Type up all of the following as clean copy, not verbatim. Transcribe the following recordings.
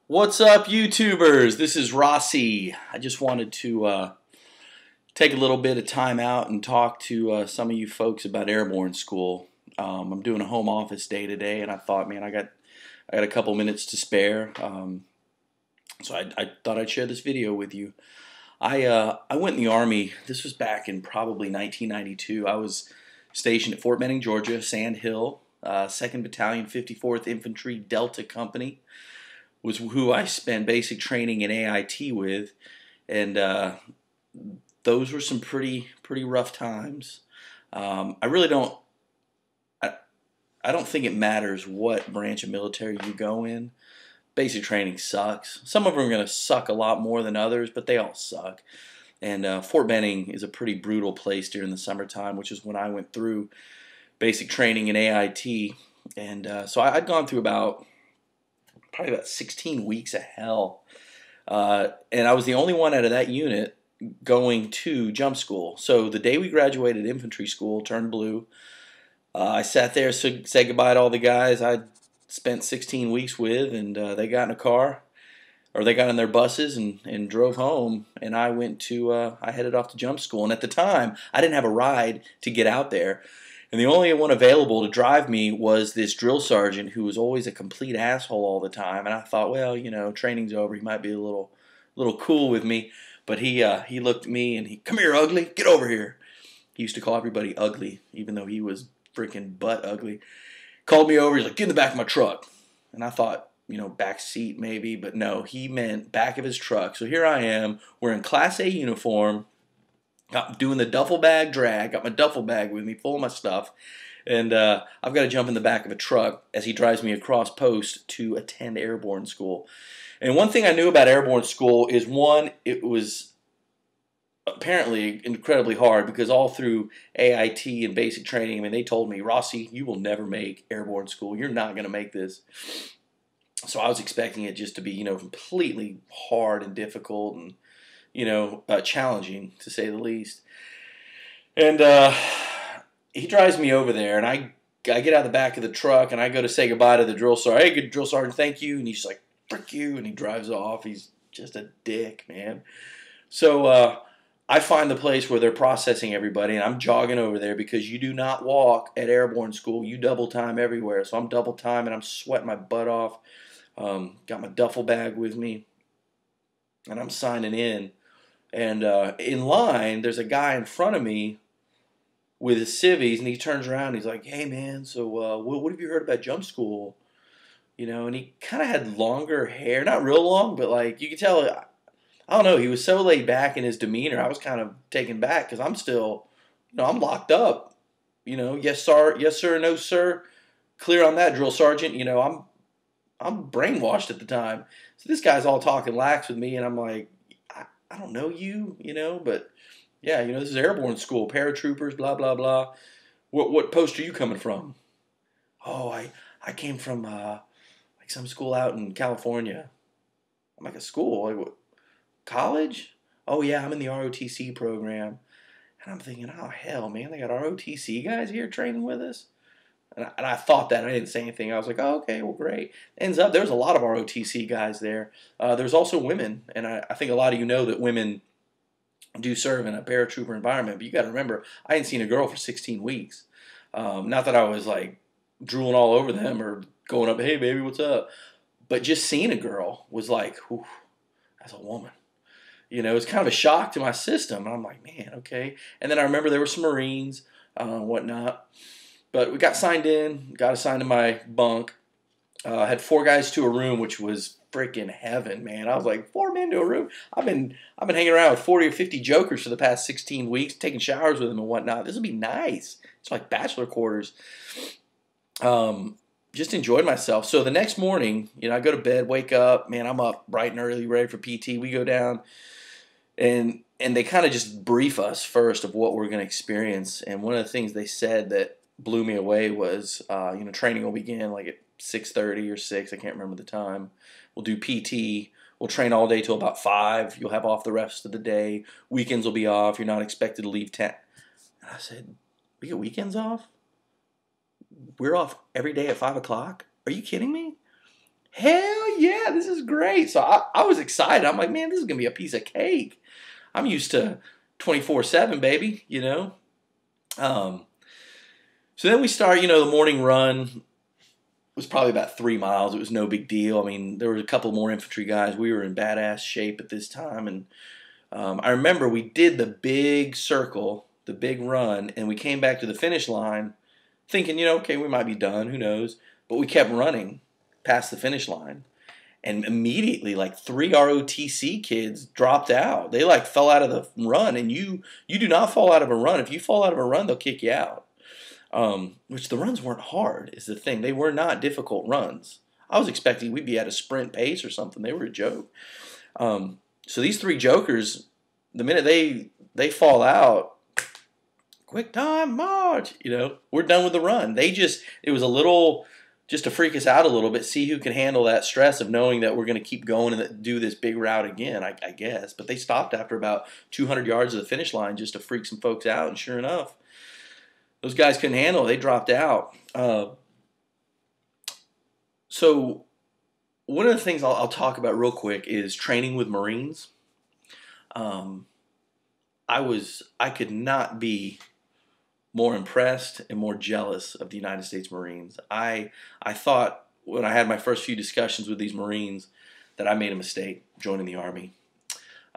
What's up, YouTubers? This is Rossy. I just wanted to take a little bit of time out and talk to some of you folks about Airborne School. I'm doing a home office day today, and I thought, man, I got a couple minutes to spare, so I thought I'd share this video with you. I went in the Army. This was back in probably 1992. I was stationed at Fort Benning, Georgia, Sand Hill, 2nd Battalion, 54th Infantry Delta Company. Was who I spent basic training in AIT with, and those were some pretty rough times. I really don't. I don't think it matters what branch of military you go in. Basic training sucks. Some of them are going to suck a lot more than others, but they all suck. And Fort Benning is a pretty brutal place during the summertime, which is when I went through basic training in AIT. And so I'd gone through probably about 16 weeks of hell. And I was the only one out of that unit going to jump school. So the day we graduated infantry school, turned blue, I sat there, said goodbye to all the guys I'd spent 16 weeks with, and they got in a car, or they got in their buses and drove home, and I headed off to jump school. And at the time, I didn't have a ride to get out there. And the only one available to drive me was this drill sergeant who was always a complete asshole all the time. And I thought, well, you know, training's over. He might be a little cool with me. But he looked at me and come here, ugly, get over here. He used to call everybody ugly, even though he was freaking butt ugly. Called me over. He's like, get in the back of my truck. And I thought, you know, back seat maybe. But no, he meant back of his truck. So here I am wearing Class A uniform, doing the duffel bag drag, got my duffel bag with me full of my stuff, and I've got to jump in the back of a truck as he drives me across post to attend Airborne School. And one thing I knew about Airborne School is, one, it was apparently incredibly hard, because all through AIT and basic training, I mean, they told me, Rossy, you will never make Airborne School. You're not going to make this. So I was expecting it just to be, you know, completely hard and difficult and, you know, challenging, to say the least. And he drives me over there, and I get out of the back of the truck, and I go to say goodbye to the drill sergeant. Hey, good drill sergeant, thank you. And he's like, frick you, and he drives off. He's just a dick, man. So I find the place where they're processing everybody, and I'm jogging over there, because you do not walk at Airborne School. You double time everywhere. So I'm double time, and I'm sweating my butt off. Got my duffel bag with me, and I'm signing in. And in line, there's a guy in front of me with his civvies, and he turns around and he's like, hey, man, so what have you heard about jump school? You know, and he kind of had longer hair. Not real long, but like you could tell, I don't know, he was so laid back in his demeanor. I was kind of taken back, because I'm still, you know, I'm locked up. You know, yes, sir, no, sir. Clear on that, drill sergeant. You know, I'm brainwashed at the time. So this guy's all talking lax with me, and I'm like, I don't know you, you know, but yeah, you know, this is Airborne School, paratroopers, blah, blah, blah. What post are you coming from? Oh, I came from like some school out in California. I'm like, a school? Like, what, college? Oh, yeah, I'm in the ROTC program. And I'm thinking, oh, hell, man, they got ROTC guys here training with us? And I thought that. I didn't say anything. I was like, oh, okay, well, great. Ends up, there's a lot of ROTC guys there. There's also women, and I think a lot of you know that women do serve in a paratrooper environment. But you got to remember, I hadn't seen a girl for 16 weeks. Not that I was like drooling all over them or going up, hey, baby, what's up? But just seeing a girl was like, whew, that's a woman. You know, it's kind of a shock to my system. And I'm like, man, okay. And then I remember there were some Marines, whatnot. But we got signed in, got assigned to my bunk. Had 4 guys to a room, which was freaking heaven, man. I was like, 4 men to a room? I've been hanging around with 40 or 50 jokers for the past 16 weeks, taking showers with them and whatnot. This would be nice. It's like bachelor quarters. Just enjoyed myself. So the next morning, you know, I go to bed, wake up. Man, I'm up bright and early, ready for PT. We go down, and they kind of just brief us first of what we're going to experience. And one of the things they said that blew me away was, you know, training will begin like at 6:30 or 6. I can't remember the time. We'll do PT. We'll train all day till about 5. You'll have off the rest of the day. Weekends will be off. You're not expected to leave 10. And I said, we get weekends off? We're off every day at 5 o'clock? Are you kidding me? Hell yeah, this is great. So I was excited. I'm like, man, this is going to be a piece of cake. I'm used to 24/7, baby, you know. So then we start, you know, the morning run was probably about 3 miles. It was no big deal. I mean, there were a couple more infantry guys. We were in badass shape at this time. And I remember we did the big circle, the big run, and we came back to the finish line thinking, you know, okay, we might be done. Who knows? But we kept running past the finish line. And immediately, like 3 ROTC kids dropped out. They like fell out of the run. And you do not fall out of a run. If you fall out of a run, they'll kick you out. Which the runs weren't hard is the thing. They were not difficult runs. I was expecting we'd be at a sprint pace or something. They were a joke. So these 3 jokers, the minute they fall out, quick time march, you know, we're done with the run. It was a little, just to freak us out a little bit, see who can handle that stress of knowing that we're going to keep going and do this big route again, I guess. But they stopped after about 200 yards of the finish line just to freak some folks out, and sure enough, those guys couldn't handle it. They dropped out. So one of the things I'll talk about real quick is training with Marines. I could not be more impressed and more jealous of the United States Marines. I thought when I had my first few discussions with these Marines that I made a mistake joining the Army.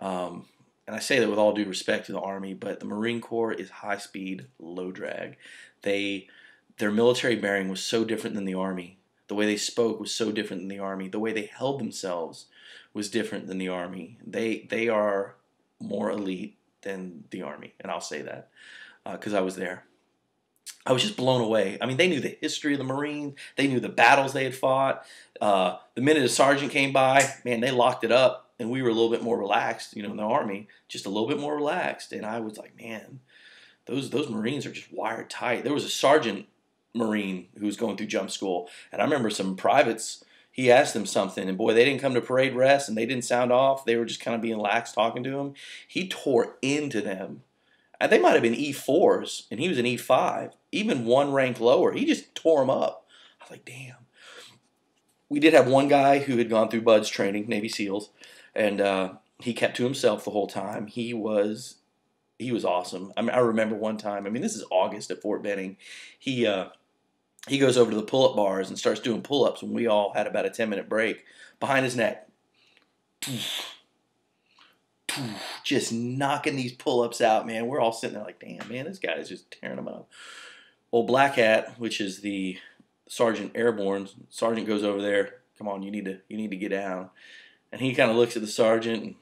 And I say that with all due respect to the Army, but the Marine Corps is high speed, low drag. Their military bearing was so different than the Army. The way they spoke was so different than the Army. The way they held themselves was different than the Army. They are more elite than the Army, and I'll say that because I was there. I was just blown away. I mean, they knew the history of the Marines. They knew the battles they had fought. The minute a sergeant came by, man, they locked it up. And we were a little bit more relaxed, you know, in the Army, just a little bit more relaxed. And I was like, man, those Marines are just wired tight. There was a sergeant Marine who was going through jump school. And I remember some privates, he asked them something. And boy, they didn't come to parade rest and they didn't sound off. They were just kind of being lax talking to him. He tore into them. And they might have been E4s and he was an E5. Even one rank lower. He just tore them up. I was like, damn. We did have one guy who had gone through BUDS training, Navy SEALs. And he kept to himself the whole time. He was awesome. I mean, I remember one time. I mean, this is August at Fort Benning. He goes over to the pull-up bars and starts doing pull-ups when we all had about a 10-minute break. Behind his neck, just knocking these pull-ups out, man. We're all sitting there like, damn, man, this guy is just tearing them up. Old Black Hat, which is the Sergeant Airborne, Sergeant goes over there. Come on, you need to get down. And he kind of looks at the sergeant and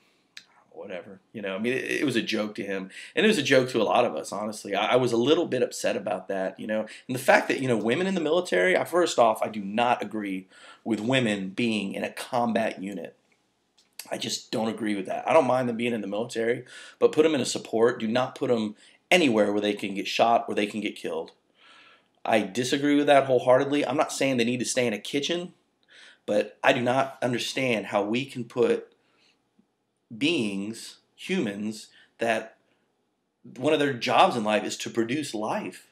whatever, you know. I mean, it was a joke to him. And it was a joke to a lot of us, honestly. I was a little bit upset about that, you know. And the fact that, you know, women in the military, first off, I do not agree with women being in a combat unit. I just don't agree with that. I don't mind them being in the military, but put them in a support. Do not put them anywhere where they can get shot or they can get killed. I disagree with that wholeheartedly. I'm not saying they need to stay in a kitchen. But I do not understand how we can put beings, humans, that one of their jobs in life is to produce life.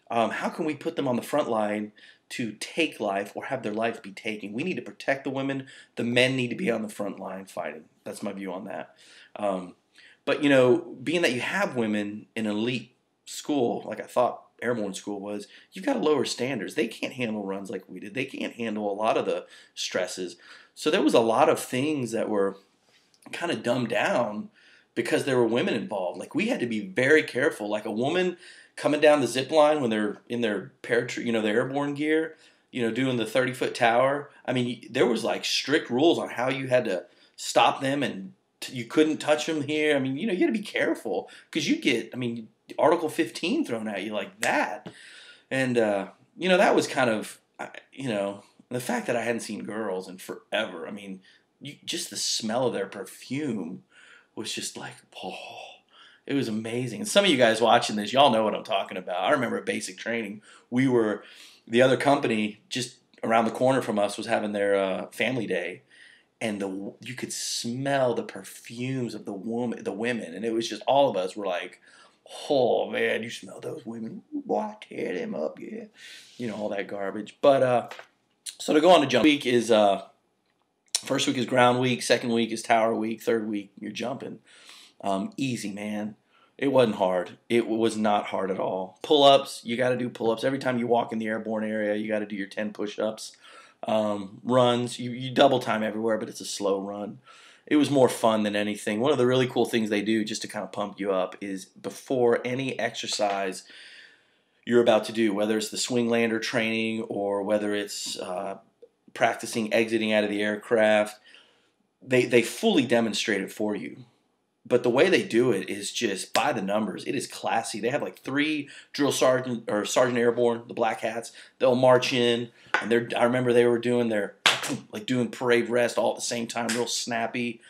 How can we put them on the front line to take life or have their life be taken? We need to protect the women. The men need to be on the front line fighting. That's my view on that. But, you know, being that you have women in an elite school, like I thought Airborne school was, you've got to lower standards. They can't handle runs like we did. They can't handle a lot of the stresses. So there was a lot of things that were kind of dumbed down because there were women involved. Like we had to be very careful. Like a woman coming down the zip line when they're in their their airborne gear, you know, doing the 30-foot tower. I mean, there was like strict rules on how you had to stop them and you couldn't touch them here. I mean, you know, you had to be careful because you get, I mean, Article 15 thrown at you like that. And, you know, that was kind of, you know, the fact that I hadn't seen girls in forever. I mean, just the smell of their perfume was just like, oh, it was amazing. And some of you guys watching this, y'all know what I'm talking about. I remember at basic training, the other company just around the corner from us was having their family day. And you could smell the perfumes of the women. And it was just, all of us were like, oh, man, you smell those women. Boy, tear them up, yeah. You know, all that garbage. But, so to go on to jump week is, First week is ground week, second week is tower week, third week you're jumping. Easy, man. It wasn't hard. It was not hard at all. Pull-ups, you got to do pull-ups. Every time you walk in the airborne area, you got to do your 10 push-ups. Runs, you double time everywhere, but it's a slow run. It was more fun than anything. One of the really cool things they do just to kind of pump you up is before any exercise you're about to do, whether it's the swing lander training or whether it's practicing exiting out of the aircraft, they fully demonstrate it for you. But the way they do it is just by the numbers. It is classy. They have like 3 drill sergeant or sergeant airborne, the black hats. They'll march in, and I remember they were doing their like doing parade rest all at the same time, real snappy.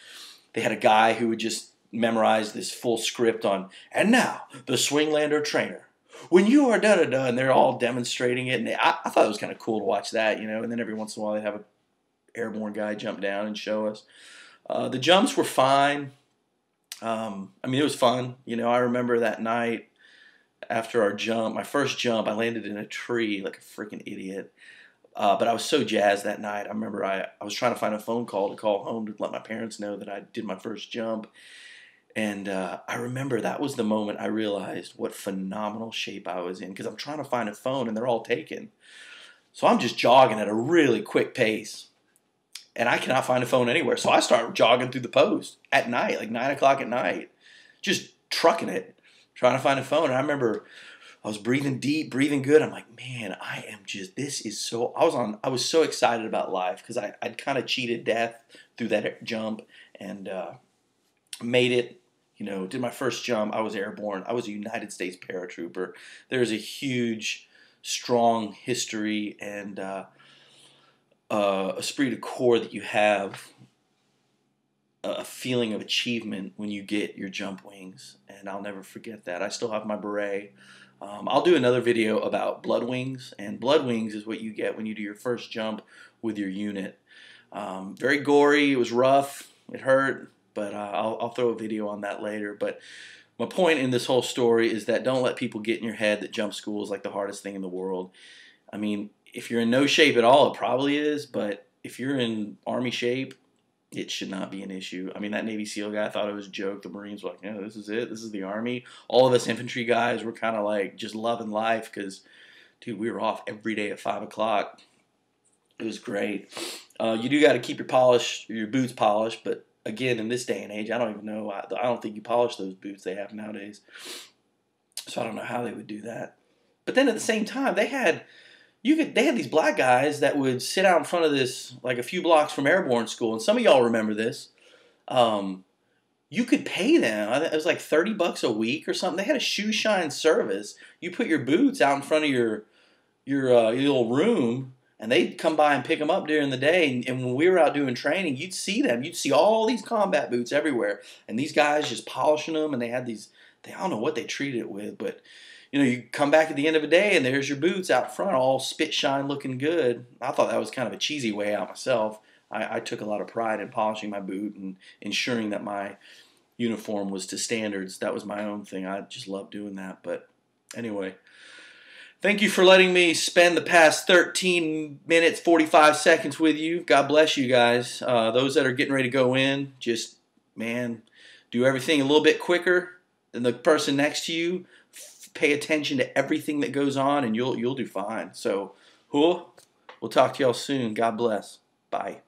They had a guy who would just memorize this full script on, and now the swing lander trainer. When you are da-da-da, and they're all demonstrating it. And I thought it was kind of cool to watch that, you know. And then every once in a while they have an airborne guy jump down and show us. The jumps were fine. I mean, it was fun. You know, I remember that night after our jump, my first jump, I landed in a tree like a freaking idiot. But I was so jazzed that night. I remember I was trying to find a phone call to call home to let my parents know that I did my first jump. And I remember that was the moment I realized what phenomenal shape I was in, because I'm trying to find a phone and they're all taken. So I'm just jogging at a really quick pace. And I cannot find a phone anywhere. So I start jogging through the post at night, like 9 o'clock at night, just trucking it, trying to find a phone. And I remember I was breathing deep, breathing good. I'm like, man, I was so excited about life because I'd kind of cheated death through that jump and made it, you know, did my first jump. I was airborne. I was a United States paratrooper. There's a huge, strong history and esprit de corps that you have, a feeling of achievement when you get your jump wings, and I'll never forget that. I still have my beret. I'll do another video about blood wings, and blood wings is what you get when you do your first jump with your unit. Very gory. It was rough. It hurt, but I'll throw a video on that later. But my point in this whole story is that don't let people get in your head that jump school is like the hardest thing in the world. I mean, if you're in no shape at all, it probably is, but if you're in Army shape, it should not be an issue. I mean, that Navy SEAL guy thought it was a joke. The Marines were like, yeah, this is it. This is the Army. All of us infantry guys were kind of like just loving life because, dude, we were off every day at 5 o'clock. It was great. You do got to keep your boots polished, but again, in this day and age, I don't even know. I don't think you polish those boots they have nowadays. So I don't know how they would do that. But then at the same time, they had these black guys that would sit out in front of this, like a few blocks from Airborne School, and some of y'all remember this. You could pay them. It was like $30 a week or something. They had a shoe shine service. You put your boots out in front of your little room, and they'd come by and pick them up during the day. And when we were out doing training, you'd see them. You'd see all these combat boots everywhere, and these guys just polishing them. And they had these. I don't know what they treated it with, but you know, you come back at the end of the day and there's your boots out front, all spit shine looking good. I thought that was kind of a cheesy way out myself. I took a lot of pride in polishing my boot and ensuring that my uniform was to standards. That was my own thing. I just loved doing that. But anyway, thank you for letting me spend the past 13 minutes, 45 seconds with you. God bless you guys. Those that are getting ready to go in, just, man, do everything a little bit quicker than the person next to you. Pay attention to everything that goes on, and you'll do fine. So, we'll talk to y'all soon. God bless. Bye.